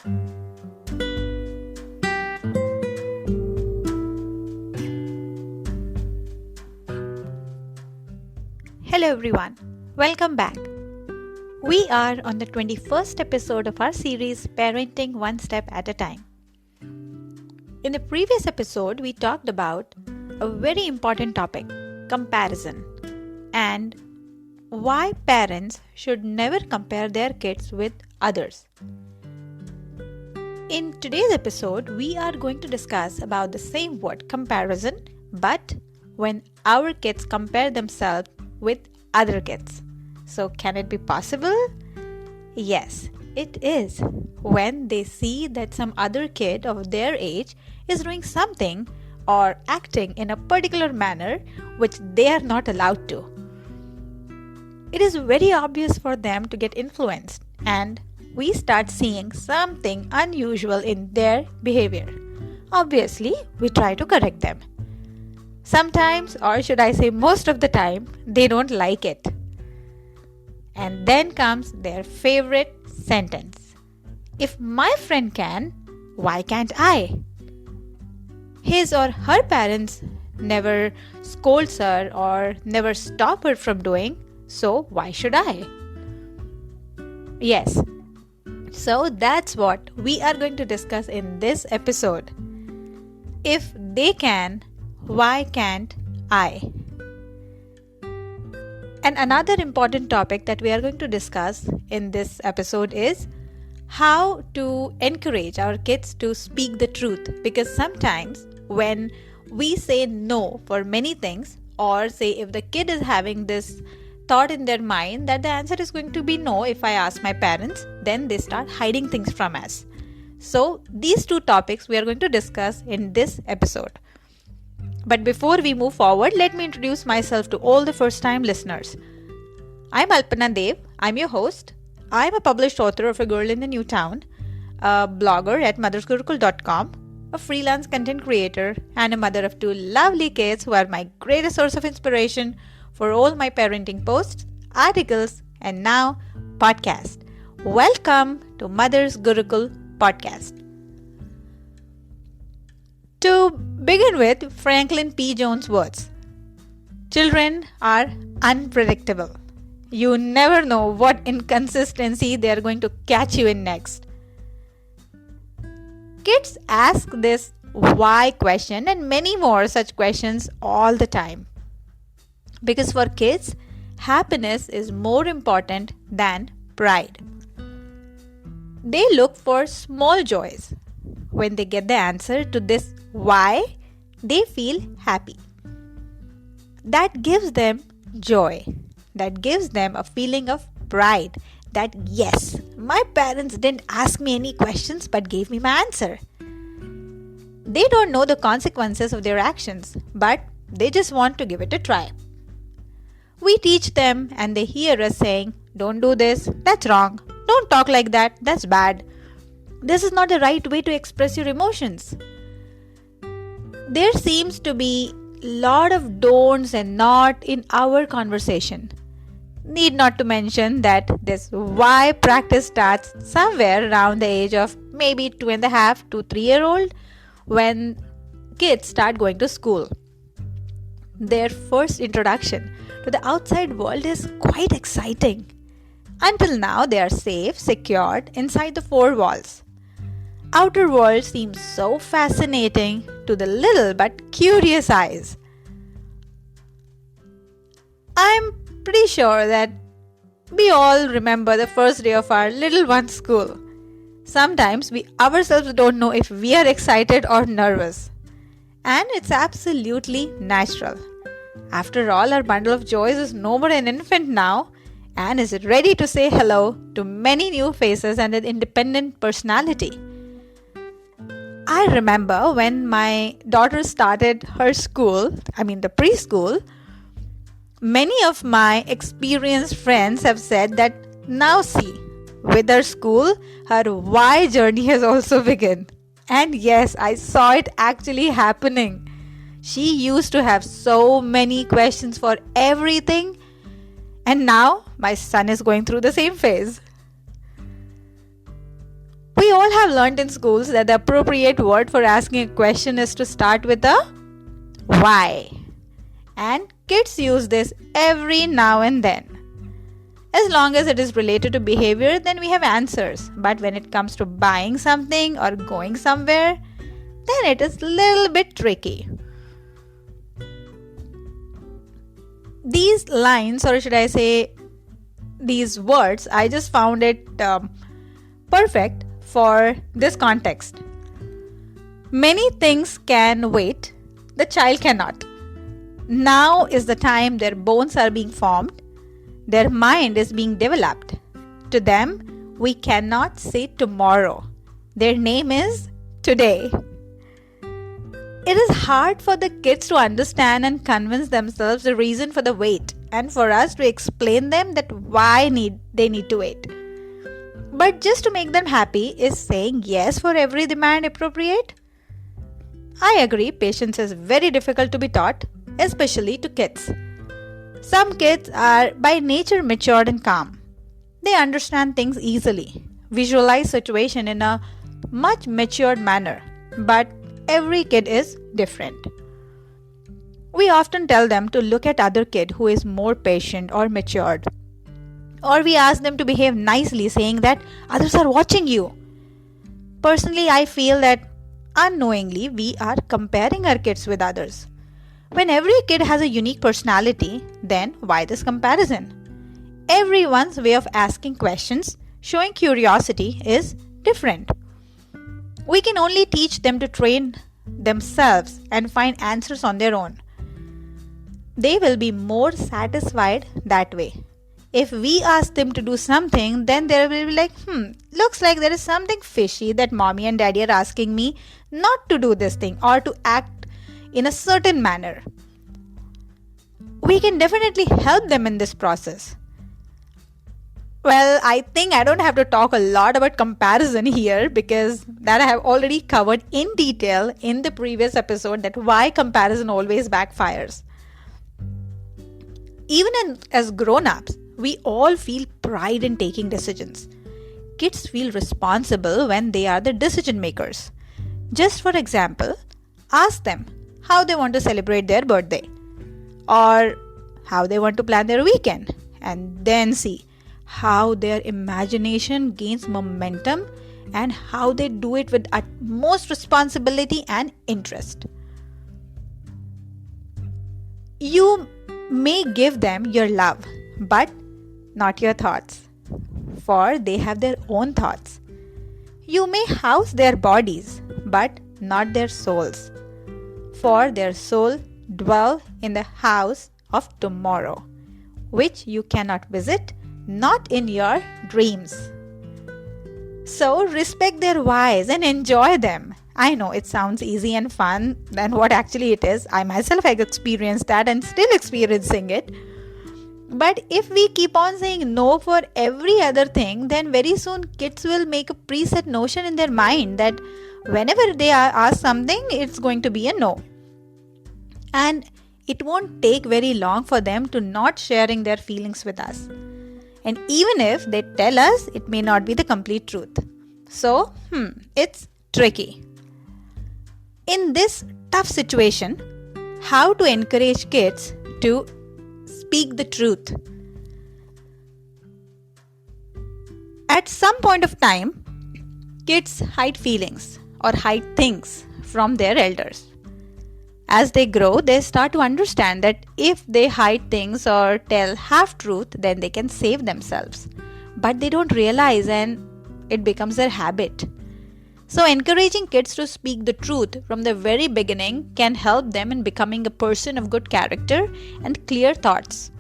Hello everyone, welcome back. We are on the 21st episode of our series Parenting One Step at a Time. In the previous episode, we talked about a very important topic, comparison, and why parents should never compare their kids with others. In today's episode, we are going to discuss about the same word, comparison, but when our kids compare themselves with other kids. So can it be possible? Yes, it is. When they see that some other kid of their age is doing something or acting in a particular manner which they are not allowed to. It is very obvious for them to get influenced, and we start seeing something unusual in their behavior. Obviously, we try to correct them. Sometimes, or should I say most of the time, they don't like it. And then comes their favorite sentence. If my friend can, why can't I? His or her parents never scolds her or never stop her from doing, so why should I? Yes, so that's what we are going to discuss in this episode. If they can, why can't I? And another important topic that we are going to discuss in this episode is how to encourage our kids to speak the truth. Because sometimes when we say no for many things, or say if the kid is having this thought in their mind that the answer is going to be no if I ask my parents, then they start hiding things from us. So these two topics we are going to discuss in this episode. But before we move forward, let me introduce myself to all the first-time listeners. I'm Alpana Dev. I'm your host. I'm a published author of A Girl in the New Town, a blogger at mothersgurukul.com, a freelance content creator, and a mother of two lovely kids who are my greatest source of inspiration for all my parenting posts, articles, and now podcast. Welcome to Mother's Gurukul podcast. To begin with, Franklin P. Jones' words. Children are unpredictable. You never know what inconsistency they are going to catch you in next. Kids ask this why question and many more such questions all the time. Because for kids, happiness is more important than pride. They look for small joys. When they get the answer to this why, they feel happy. That gives them joy. That gives them a feeling of pride that yes, my parents didn't ask me any questions but gave me my answer. They don't know the consequences of their actions, but they just want to give it a try. We teach them and they hear us saying, don't do this, that's wrong. Don't talk like that, that's bad. This is not the right way to express your emotions. There seems to be a lot of don'ts and not in our conversation. Need not to mention that this why practice starts somewhere around the age of maybe 2.5 to 3-year-old when kids start going to school. Their first introduction to the outside world is quite exciting. Until now, they are safe, secured inside the four walls. Outer world seems so fascinating to the little but curious eyes. I'm pretty sure that we all remember the first day of our little one's school. Sometimes we ourselves don't know if we are excited or nervous. And it's absolutely natural. After all, our bundle of joys is no more an infant now and is ready to say hello to many new faces and an independent personality. I remember when my daughter started her school, the preschool, many of my experienced friends have said that now see, with her school, her why journey has also begun. And yes, I saw it actually happening. She used to have so many questions for everything, and now my son is going through the same phase. We all have learned in schools that the appropriate word for asking a question is to start with a why. And kids use this every now and then. As long as it is related to behavior, then we have answers. But when it comes to buying something or going somewhere, then it is a little bit tricky. These lines, or should I say these words, I just found it perfect for this context. Many things can wait, the child cannot. Now is the time their bones are being formed, their mind is being developed. To them, we cannot say tomorrow. Their name is today. It is hard for the kids to understand and convince themselves the reason for the wait, and for us to explain them that why they need to wait. But just to make them happy is saying yes for every demand appropriate? I agree, patience is very difficult to be taught, especially to kids. Some kids are by nature matured and calm. They understand things easily, visualize situation in a much matured manner, but every kid is different. We often tell them to look at other kid who is more patient or matured. Or we ask them to behave nicely, saying that others are watching you. Personally, I feel that unknowingly we are comparing our kids with others. When every kid has a unique personality, then why this comparison? Everyone's way of asking questions, showing curiosity is different. We can only teach them to train themselves and find answers on their own. They will be more satisfied that way. If we ask them to do something, then they will be like, looks like there is something fishy that mommy and daddy are asking me not to do this thing or to act in a certain manner. We can definitely help them in this process. Well, I think I don't have to talk a lot about comparison here because that I have already covered in detail in the previous episode, that why comparison always backfires. Even as grown-ups, we all feel pride in taking decisions. Kids feel responsible when they are the decision makers. Just for example, ask them how they want to celebrate their birthday or how they want to plan their weekend, and then see how their imagination gains momentum and how they do it with utmost responsibility and interest. You may give them your love, but not your thoughts, for they have their own thoughts. You may house their bodies, but not their souls, for their soul dwell in the house of tomorrow, which you cannot visit, not in your dreams. So respect their whys and enjoy them. I know it sounds easy and fun than what actually it is. I myself have experienced that and still experiencing it. But if we keep on saying no for every other thing, then very soon kids will make a preset notion in their mind that whenever they are asked something, it's going to be a no. And it won't take very long for them to not sharing their feelings with us. And even if they tell us, it may not be the complete truth. So, it's tricky. In this tough situation, how to encourage kids to speak the truth? At some point of time, kids hide feelings or hide things from their elders. As they grow, they start to understand that if they hide things or tell half-truth, then they can save themselves. But they don't realize, and it becomes their habit. So encouraging kids to speak the truth from the very beginning can help them in becoming a person of good character and clear thoughts.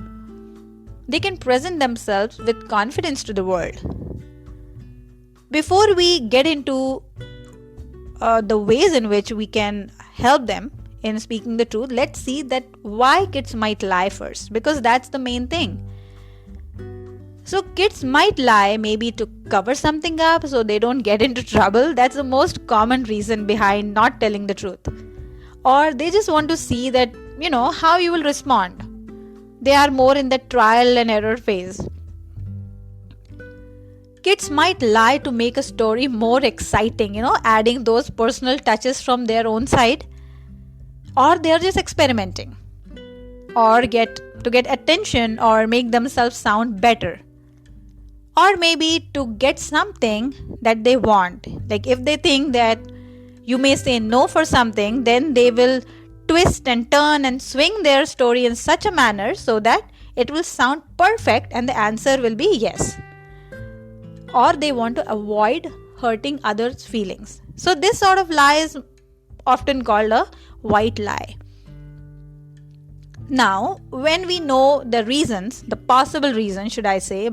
They can present themselves with confidence to the world. Before we get into the ways in which we can help them in speaking the truth, let's see that why kids might lie first, because that's the main thing. So kids might lie maybe to cover something up so they don't get into trouble. That's the most common reason behind not telling the truth. Or they just want to see that, how you will respond. They are more in the trial and error phase. Kids might lie to make a story more exciting, adding those personal touches from their own side, or they're just experimenting, or get attention or make themselves sound better, or maybe to get something that they want. Like if they think that you may say no for something, then they will twist and turn and swing their story in such a manner so that it will sound perfect and the answer will be yes. Or they want to avoid hurting others' feelings. So this sort of lie is often called a white lie. Now, when we know the reasons, the possible reasons, should I say,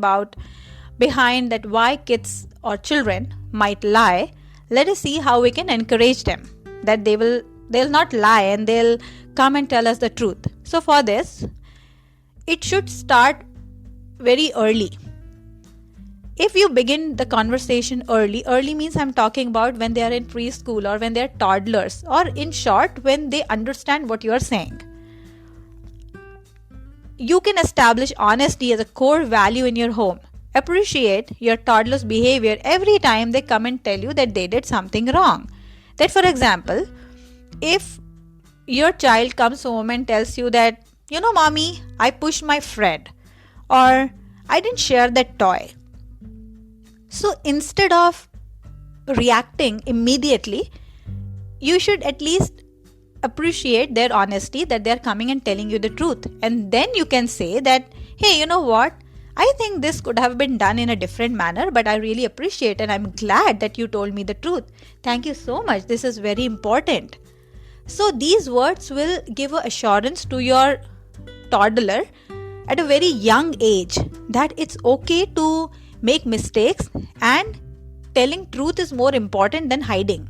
behind that why kids or children might lie, let us see how we can encourage them, that they'll not lie and they'll come and tell us the truth. So for this, it should start very early. If you begin the conversation early means I'm talking about when they are in preschool or when they are toddlers, or in short, when they understand what you are saying. You can establish honesty as a core value in your home. Appreciate your toddler's behavior every time they come and tell you that they did something wrong. That, for example, if your child comes home and tells you that, mommy, I pushed my friend, or I didn't share that toy. So instead of reacting immediately, you should at least appreciate their honesty, that they are coming and telling you the truth. And then you can say that, hey, you know what? I think this could have been done in a different manner, but I really appreciate and I'm glad that you told me the truth. Thank you so much. This is very important. So these words will give an assurance to your toddler at a very young age that it's okay to make mistakes and telling truth is more important than hiding.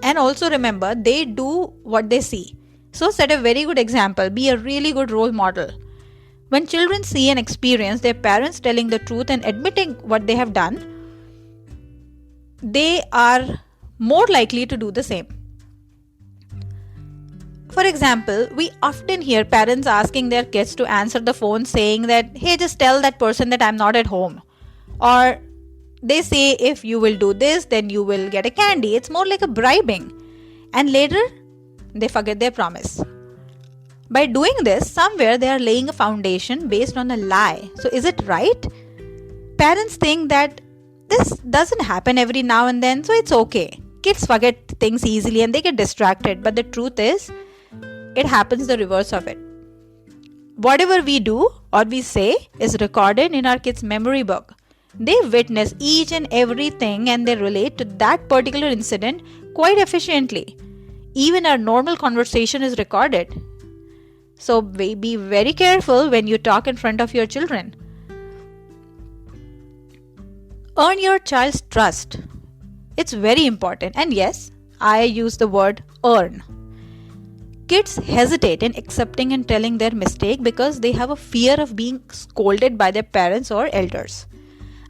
And also remember, they do what they see. So set a very good example. Be a really good role model. When children see and experience their parents telling the truth and admitting what they have done, they are more likely to do the same. For example, we often hear parents asking their kids to answer the phone saying that, hey, just tell that person that I'm not at home. Or they say, if you will do this, then you will get a candy. It's more like a bribing. And later, they forget their promise. By doing this, somewhere they are laying a foundation based on a lie. So is it right? Parents think that this doesn't happen every now and then, so it's okay. Kids forget things easily and they get distracted. But the truth is, it happens the reverse of it. Whatever we do or we say is recorded in our kids' memory book. They witness each and everything and they relate to that particular incident quite efficiently. Even our normal conversation is recorded. So be very careful when you talk in front of your children. Earn your child's trust. It's very important. And yes, I use the word earn. Kids hesitate in accepting and telling their mistake because they have a fear of being scolded by their parents or elders.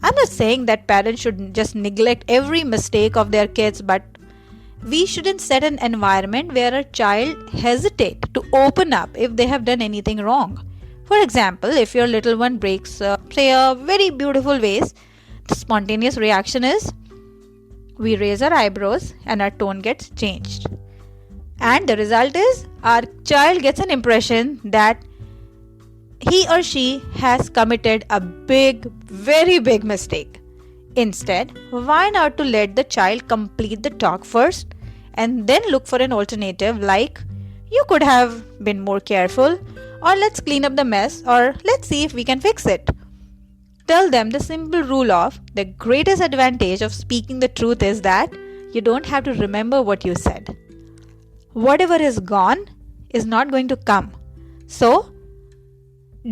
I'm not saying that parents should just neglect every mistake of their kids, but we shouldn't set an environment where a child hesitates to open up if they have done anything wrong. For example, if your little one breaks, a very beautiful vase, the spontaneous reaction is we raise our eyebrows and our tone gets changed. And the result is our child gets an impression that he or she has committed a very big mistake. Instead, why not to let the child complete the talk first and then look for an alternative like, you could have been more careful, or let's clean up the mess, or let's see if we can fix it. Tell them the simple rule of the greatest advantage of speaking the truth is that you don't have to remember what you said. Whatever is gone is not going to come. So,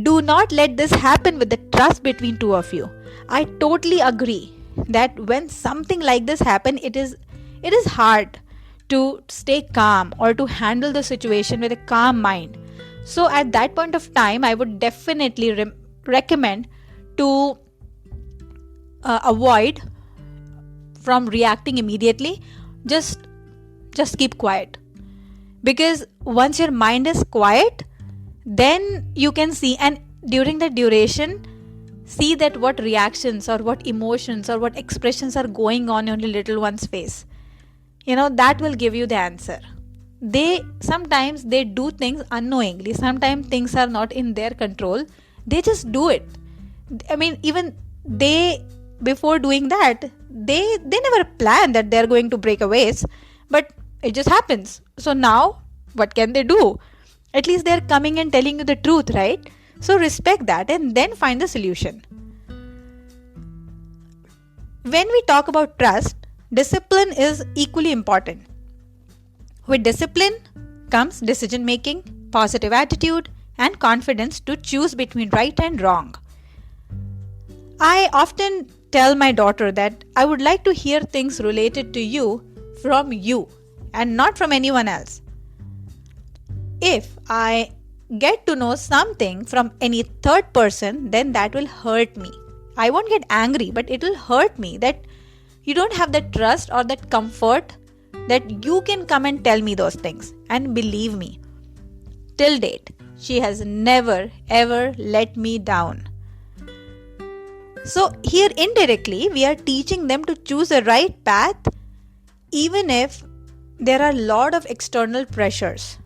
do not let this happen with the trust between two of you. I totally agree that when something like this happens, it is hard to stay calm or to handle the situation with a calm mind. So at that point of time, I would definitely recommend to avoid from reacting immediately. Just keep quiet. Because once your mind is quiet, then you can see, and during the duration, See that what reactions or what emotions or what expressions are going on your little one's face. That will give you the answer. Sometimes they do things unknowingly. Sometimes things are not in their control. They just do it. Even they, before doing that, they never plan that they're going to break a vase, but it just happens. So now what can they do? At least they're coming and telling you the truth, right? So respect that and then find the solution. When we talk about trust, discipline is equally important. With discipline comes decision making, positive attitude, and confidence to choose between right and wrong. I often tell my daughter that I would like to hear things related to you from you and not from anyone else. If I get to know something from any third person, then that will hurt me. I won't get angry, but it will hurt me that you don't have that trust or that comfort that you can come and tell me those things. And believe me, till date, she has never ever let me down. So here indirectly, we are teaching them to choose the right path even if there are a lot of external pressures.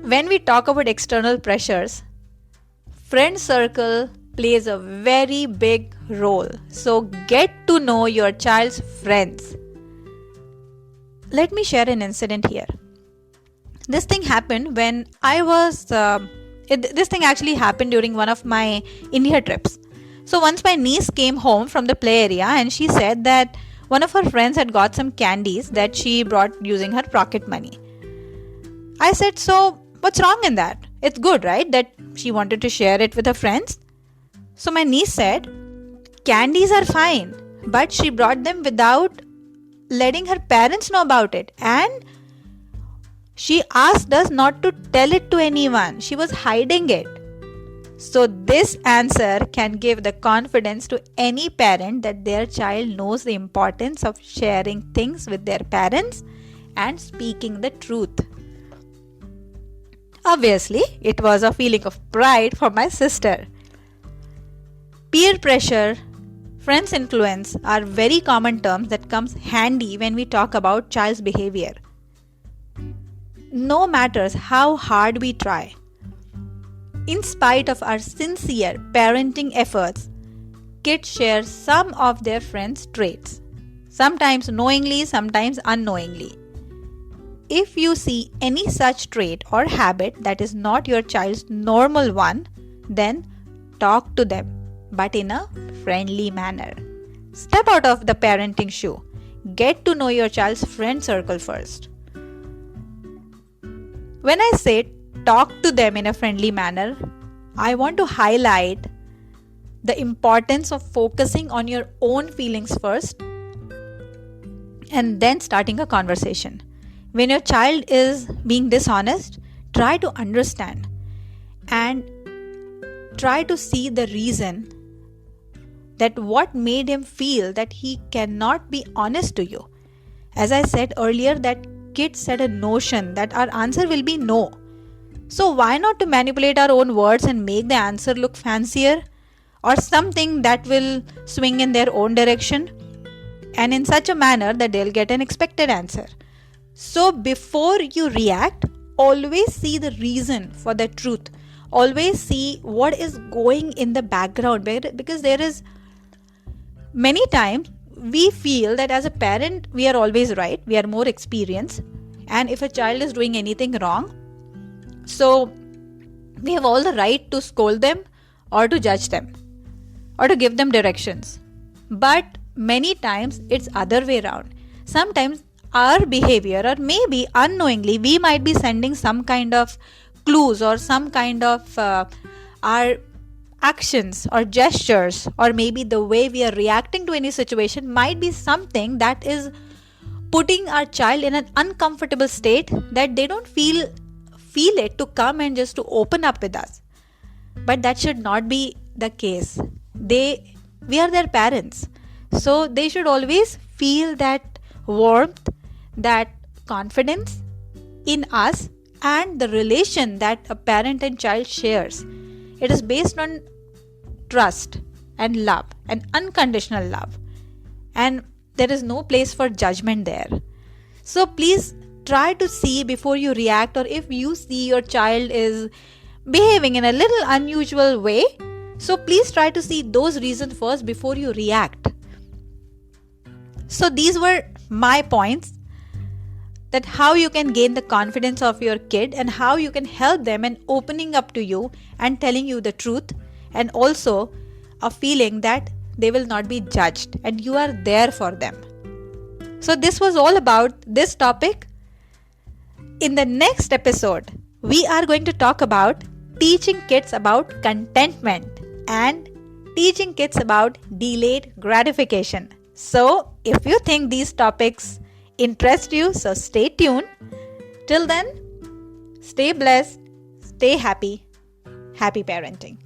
When we talk about external pressures, friend circle plays a very big role. So get to know your child's friends. Let me share an incident here. This thing happened when this thing actually happened during one of my India trips. So once my niece came home from the play area and she said that one of her friends had got some candies that she brought using her pocket money. I said, so what's wrong in that? It's good, right? That she wanted to share it with her friends. So my niece said, candies are fine, but she brought them without letting her parents know about it. And she asked us not to tell it to anyone. She was hiding it. So this answer can give the confidence to any parent that their child knows the importance of sharing things with their parents and speaking the truth. Obviously, it was a feeling of pride for my sister. Peer pressure, friends' influence are very common terms that comes handy when we talk about child's behavior. No matters how hard we try, in spite of our sincere parenting efforts, kids share some of their friends' traits, sometimes knowingly, sometimes unknowingly. If you see any such trait or habit that is not your child's normal one, then talk to them, but in a friendly manner. Step out of the parenting shoe. Get to know your child's friend circle first. When I say talk to them in a friendly manner, I want to highlight the importance of focusing on your own feelings first and then starting a conversation. When your child is being dishonest, try to understand and try to see the reason that what made him feel that he cannot be honest to you. As I said earlier, that kids set a notion that our answer will be no. So why not to manipulate our own words and make the answer look fancier or something that will swing in their own direction and in such a manner that they'll get an expected answer. So before you react, always see the reason for the truth. Always see what is going in the background, because there is many times we feel that as a parent we are always right, we are more experienced, and if a child is doing anything wrong, so we have all the right to scold them or to judge them or to give them directions. But many times it's other way around. Sometimes our behavior, or maybe unknowingly, we might be sending some kind of clues or some kind of our actions or gestures, or maybe the way we are reacting to any situation might be something that is putting our child in an uncomfortable state that they don't feel it to come and just to open up with us. But that should not be the case. We are their parents, so they should always feel that warmth, that confidence in us, and the relation that a parent and child shares It is based on trust and love and unconditional love. And there is no place for judgment there. So please try to see before you react, or if you see your child is behaving in a little unusual way, so please try to see those reasons first before you react. So these were my points, that how you can gain the confidence of your kid and how you can help them in opening up to you and telling you the truth, and also a feeling that they will not be judged and you are there for them. So this was all about this topic. In the next episode, we are going to talk about teaching kids about contentment and teaching kids about delayed gratification. So if you think these topics interest you, so stay tuned. Till then, stay blessed, stay happy. Happy parenting.